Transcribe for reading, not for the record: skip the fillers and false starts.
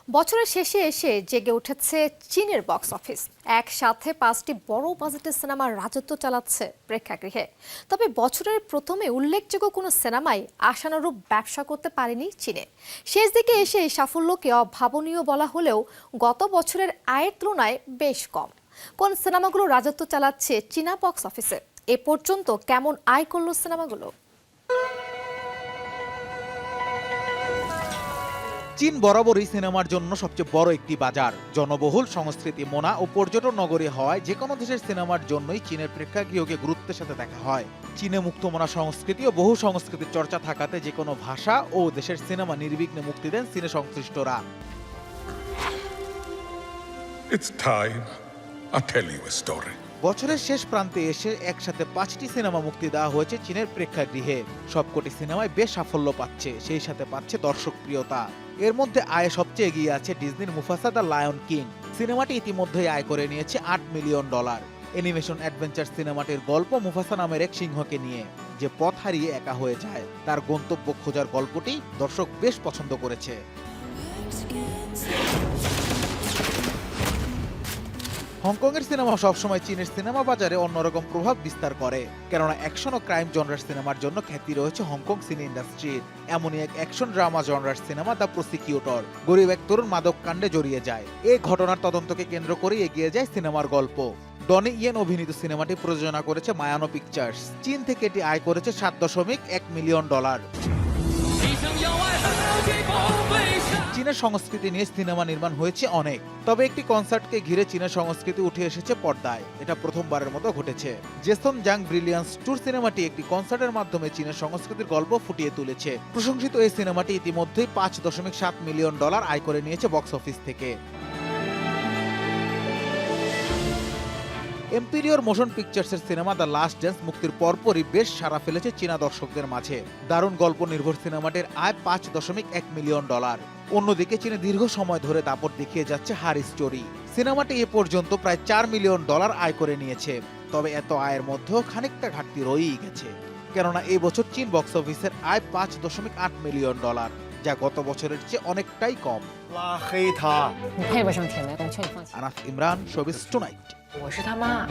বছরের শেষে এসে জেগে উঠেছে চীনের বক্স অফিস। একসাথে 5টি বড় বাজেটের সিনেমার রাজত্ব চালাচ্ছে প্রেক্ষাগৃহে। তবে বছরের প্রথমে উল্লেখযোগ্য কোনো সিনেমাই আশানুরূপ ব্যবসা করতে পারেনি চীনে। শেষ দিকে এসে এই সাফল্যকে অভাবনীয় বলা হলেও গত বছরের আয়ের তুলনায় বেশ কম। কোন সিনেমাগুলো রাজত্ব চালাচ্ছে চীনা বক্স অফিসে? এ পর্যন্ত কেমন আয় করলো সিনেমাগুলো? চীন বরাবরই সিনেমার জন্য সবচেয়ে বড় একটি বাজার। জনবহুল, সংস্কৃতি মোনা ও পর্যটন নগরী হওয়ায় যে কোনো দেশের সিনেমার জন্যই চীনের প্রেক্ষাগৃহকে গুরুত্বের সাথে দেখা হয়। চীনে মুক্তমনা সংস্কৃতি ও বহু সংস্কৃতির চর্চা থাকাতে যে কোনো ভাষা ও দেশের সিনেমা নির্বিঘ্নে মুক্তি দেন চীনে সংশ্লিষ্টরা। It's time I tell you a story. বছরের শেষ প্রান্তে এসে একসাথে 5টি সিনেমা মুক্তি দেওয়া হয়েছে চীনের প্রেক্ষাগৃহে। সবকটি সিনেমায় বেশ সাফল্য পাচ্ছে, সেই সাথে পাচ্ছে দর্শক প্রিয়তা। এর মধ্যে আয়ে সবচেয়ে এগিয়ে আছে ডিজনির মুফাসা দ্য লায়ন কিং। সিনেমাটি ইতিমধ্যেই আয় করে নিয়েছে $8 মিলিয়ন। অ্যানিমেশন অ্যাডভেঞ্চার সিনেমাটির গল্প মুফাসা নামের এক সিংহকে নিয়ে, যে পথ হারিয়ে একা হয়ে যায়। তার গন্তব্য খোঁজার গল্পটি দর্শক বেশ পছন্দ করেছে। হংকংয়ের সিনেমা সবসময় চীনের সিনেমা বাজারে অন্যরকম প্রভাব বিস্তার করে, কেননা অ্যাকশন ও ক্রাইম জনরার সিনেমার জন্য খ্যাতি রয়েছে হংকং সিনে ইন্ডাস্ট্রির। এমনই এক অ্যাকশন ড্রামা জনরার সিনেমা দ্য প্রসিকিউটর। গরিব এক তরুণ মাদক কাণ্ডে জড়িয়ে যায়। এই ঘটনার তদন্তকে কেন্দ্র করে এগিয়ে যায় সিনেমার গল্প। ডনি ইয়েন অভিনীত সিনেমাটি প্রযোজনা করেছে মায়ানো পিকচার্স। চীন থেকে এটি আয় করেছে $7.1 মিলিয়ন। চীনের সংস্কৃতি নিয়ে সিনেমা নির্মাণ হয়েছে অনেক, তবে একটি কনসার্টকে ঘিরে চীনের সংস্কৃতি উঠে এসেছে পর্দায়। এটা প্রথমবারের মতো ঘটেছে। জেসন জাং ব্রিলিয়ান্স ট্যুর সিনেমাটি একটি কনসার্টের মাধ্যমে চীনের সংস্কৃতির গল্প ফুটিয়ে তুলেছে। প্রশংসিত এই সিনেমাটি ইতিমধ্যেই $5.7 মিলিয়ন আয় করে নিয়েছে বক্স অফিস থেকে। এম্পিরিয়র মোশন পিকচার্সের সিনেমা দ্য লাস্ট ড্যান্স মুক্তির পরপরই বেশ সাড়া ফেলেছে চীনা দর্শকদের মাঝে। দারুণ গল্প নির্ভর সিনেমাটির আয় $5.1 মিলিয়ন। অন্যদিকে চীনে দীর্ঘ সময় ধরে দাপট দেখিয়ে যাচ্ছে হার স্টোরি। সিনেমাটি এ পর্যন্ত প্রায় $4 মিলিয়ন আয় করে নিয়েছে। তবে এত আয়ের মধ্যেও খানিকটা ঘাটতি রয়েই গেছে, কেননা এই বছর চীন বক্স অফিসের আয় $5.8 মিলিয়ন, যা গত বছরের চেয়ে অনেকটাই কম। 拉黑他。你配不上甜妹，我劝你放弃。 আনাস ইমরান, শোবিজ টুনাইট।我是他妈。